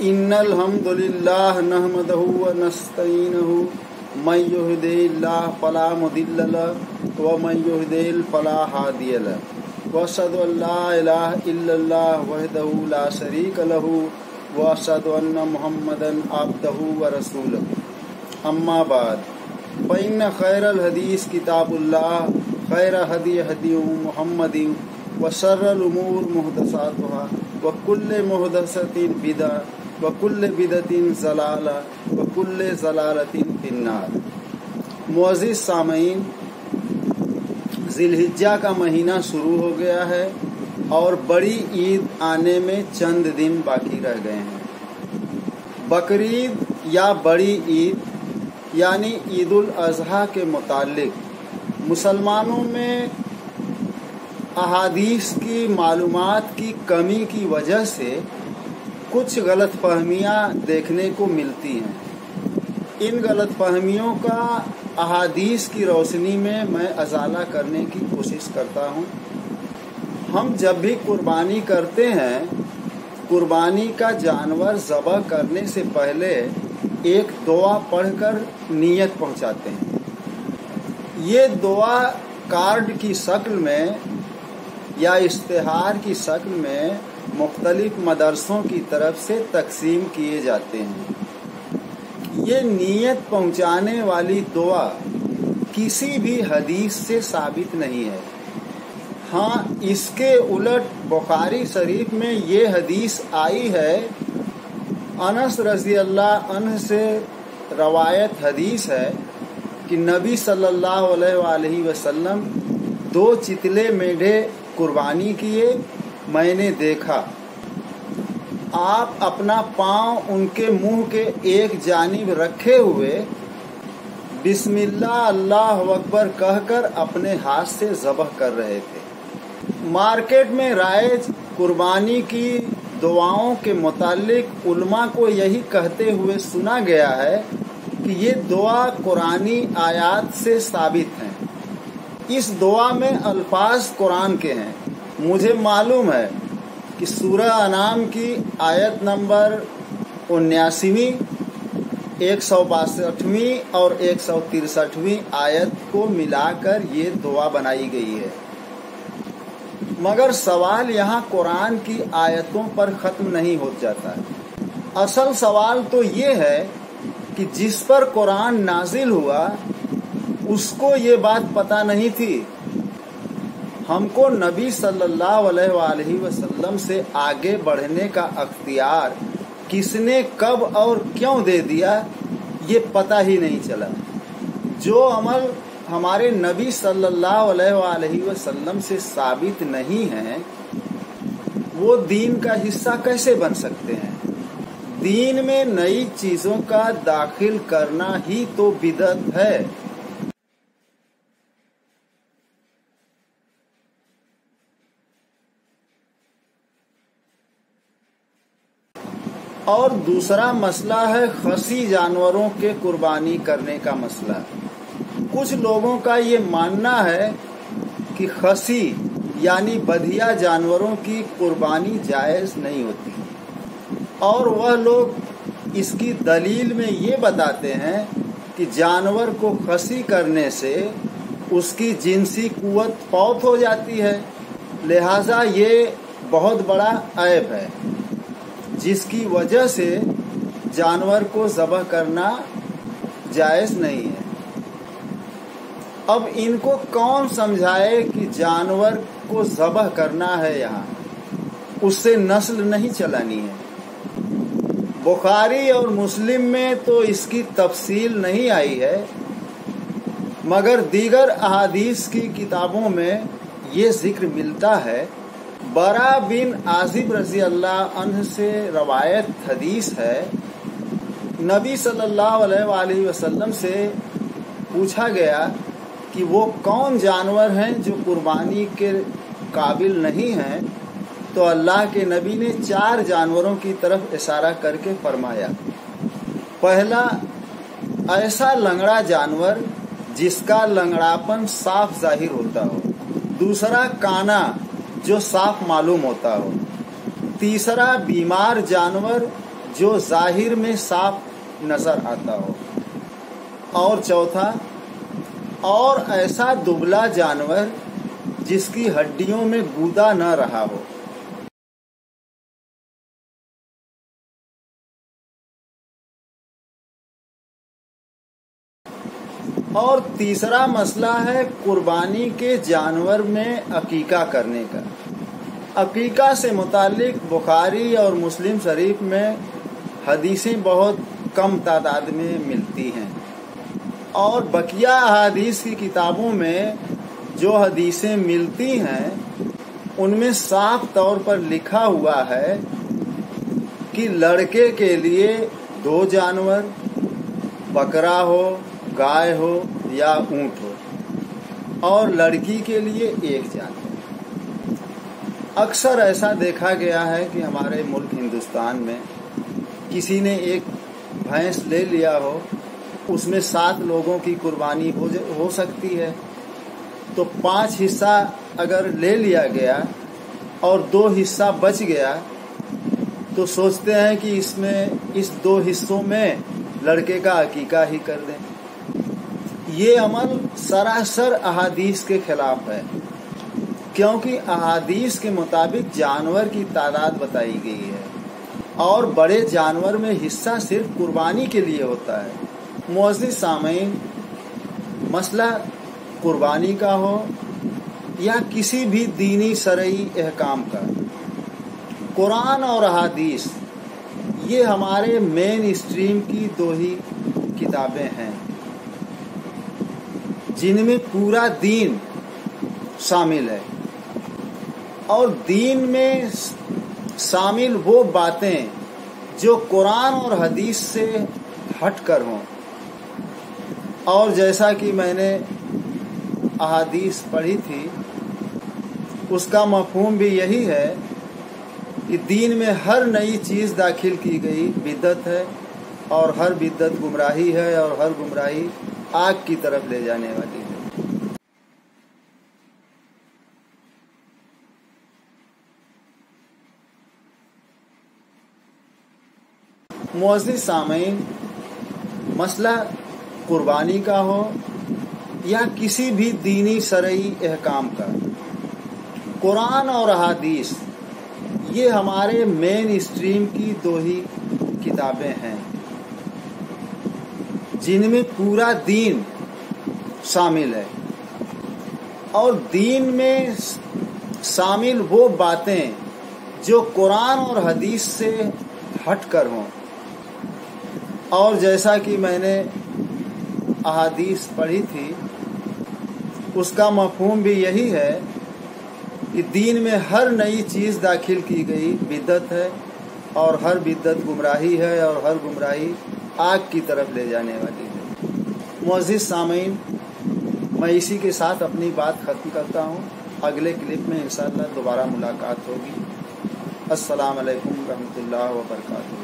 इन्नल हम्दुलिल्लाह नहमदहु व नस्तईनुहु मन युहदिल्लाह फला मुदिल्ल लहु व मन युहदिल फला हादिय लहु व अशहदु अल्ला इलाहा इल्लल्लाह वहदहु ला शरीक लहु व अशहदु अन्न मुहम्मदन अब्दहु व रसूलहु अम्मा बाद फ़इन्न खैरल हदीस किताबुल्लाह खैर हदी हदी मुहम्मदिन व शर्रल उमूर मुहदसातुहा व कुल्ले मुहदसतिन बिदा व कुल्ले बिदतिन ज़लाला व कुल्ले ज़लालतिन फिन्नार। मुअज़्ज़िज़ सामईन, ज़िलहिज्जा का महीना शुरू हो गया है और बड़ी ईद आने में चंद दिन बाकी रह गए हैं। बकरीद या बड़ी ईद यानी ईद उल अज़हा के मुतालिक मुसलमानों में अहादीस की मालूमात की कमी की वजह से कुछ गलतफहमियां देखने को मिलती हैं। इन गलतफहमियों का अहादीस की रोशनी में मैं अजाला करने की कोशिश करता हूं। हम जब भी कुर्बानी करते हैं, कुर्बानी का जानवर ज़बह करने से पहले एक दुआ पढ़कर नीयत पहुंचाते हैं। ये दुआ कार्ड की शक्ल में या इश्तिहार की शक्ल में मुख्तलिफ मदरसों की तरफ से तकसीम किए जाते हैं। ये नीयत पहुंचाने वाली दुआ किसी भी हदीस से साबित नहीं है। हाँ, इसके उलट बुखारी शरीफ में ये हदीस आई है, अनस रज़ी अल्लाह अन्हु से रवायत हदीस है कि नबी सल्लल्लाहु अलैहि वसल्लम 2 चितले मेढे कुर्बानी किए। मैंने देखा आप अपना पांव उनके मुंह के एक जानिब रखे हुए बिस्मिल्लाह अल्लाहु अकबर कहकर अपने हाथ से ज़बह कर रहे थे। मार्केट में राइज कुर्बानी की दुआओं के मुतालिक उलमा को यही कहते हुए सुना गया है कि ये दुआ कुरानी आयात से साबित है। इस दुआ में अल्फाज कुरान के हैं। मुझे मालूम है कि सूरह अनाम की आयत नंबर 79वीं, 162वीं और 163वीं आयत को मिलाकर ये दुआ बनाई गई है। मगर सवाल यहाँ कुरान की आयतों पर ख़त्म नहीं हो जाता। असल सवाल तो ये है कि जिस पर कुरान नाजिल हुआ उसको ये बात पता नहीं थी। हमको नबी सल्लल्लाहु अलैहि वसल्लम से आगे बढ़ने का अख्तियार किसने कब और क्यों दे दिया, ये पता ही नहीं चला। जो अमल हमारे नबी सल्लल्लाहु अलैहि वसल्लम से साबित नहीं है, वो दीन का हिस्सा कैसे बन सकते हैं? दीन में नई चीजों का दाखिल करना ही तो बिदअत है। और दूसरा मसला है खसी जानवरों के कुर्बानी करने का मसला। कुछ लोगों का ये मानना है कि खसी यानी बधिया जानवरों की कुर्बानी जायज़ नहीं होती, और वह लोग इसकी दलील में ये बताते हैं कि जानवर को खसी करने से उसकी जिनसी कुव्वत फौत हो जाती है, लिहाजा ये बहुत बड़ा ऐब है जिसकी वजह से जानवर को ज़बह करना जायज़ नहीं है। अब इनको कौन समझाए कि जानवर को ज़बह करना है, यहाँ उससे नस्ल नहीं चलानी है। बुखारी और मुस्लिम में तो इसकी तफसील नहीं आई है, मगर दीगर अहादीस की किताबों में ये जिक्र मिलता है। बरा बिन आजिब रज़ी अल्लाह अन्हु से रवायत हदीस है, नबी सल्लल्लाहु अलैहि वसल्लम से पूछा गया कि वो कौन जानवर हैं जो कुर्बानी के काबिल नहीं हैं, तो अल्लाह के नबी ने 4 जानवरों की तरफ इशारा करके फरमाया। पहला, ऐसा लंगड़ा जानवर जिसका लंगड़ापन साफ जाहिर होता हो। दूसरा, काना जो साफ मालूम होता हो। तीसरा, बीमार जानवर जो ज़ाहिर में साफ नजर आता हो। और चौथा, और ऐसा दुबला जानवर जिसकी हड्डियों में गूदा न रहा हो। और तीसरा मसला है कुर्बानी के जानवर में अकीका करने का। अकीका से मुतालिक बुखारी और मुस्लिम शरीफ में हदीसें बहुत कम तादाद में मिलती हैं, और बकिया अहादीस की किताबों में जो हदीसें मिलती हैं उनमें साफ तौर पर लिखा हुआ है कि लड़के के लिए 2 जानवर, बकरा हो, गाय हो या ऊंट हो, और लड़की के लिए 1 जानवर। अक्सर ऐसा देखा गया है कि हमारे मुल्क हिंदुस्तान में किसी ने एक भैंस ले लिया हो, उसमें 7 लोगों की कुर्बानी हो सकती है, तो 5 हिस्सा अगर ले लिया गया और 2 हिस्सा बच गया तो सोचते हैं कि इस 2 हिस्सों में लड़के का अकीका ही कर दें। ये अमल सरासर अहादीस के खिलाफ है, क्योंकि अहादीस के मुताबिक जानवर की तादाद बताई गई है और बड़े जानवर में हिस्सा सिर्फ कुर्बानी के लिए होता है। मुअज़्ज़िज़ सामीन, मसला कुर्बानी का हो या किसी भी दीनी शरई अहकाम का, कुरान और अहादीस ये हमारे मेन स्ट्रीम की 2 ही किताबें हैं जिनमें पूरा दीन शामिल है। और दीन में शामिल वो बातें जो कुरान और हदीस से हटकर हों। और जैसा कि मैंने अहादीस पढ़ी थी, उसका मफहूम भी यही है कि दीन में हर नई चीज़ दाखिल की गई बिदअत है, और हर बिदअत गुमराही है, और हर गुमराही आग की तरफ ले जाने वाली है। मुअज़्ज़िज़ सामीन, मसला कुर्बानी का हो या किसी भी दीनी शरई अहकाम का, कुरान और अहादीस ये हमारे मेन स्ट्रीम की 2 ही किताबें हैं जिनमें पूरा दीन शामिल है। और दीन में शामिल वो बातें जो कुरान और हदीस से हटकर हों। और जैसा कि मैंने अहादीस पढ़ी थी, उसका मफहूम भी यही है कि दीन में हर नई चीज़ दाखिल की गई बिदअत है, और हर बिदअत गुमराही है, और हर गुमराही आग की तरफ ले जाने वाली है। मुअज़्ज़िज़ सामीन, मैं इसी के साथ अपनी बात ख़त्म करता हूँ। अगले क्लिप में इंशाअल्लाह दोबारा मुलाकात होगी। अस्सलाम वालेकुम रहमतुल्लाह व बरकातहू।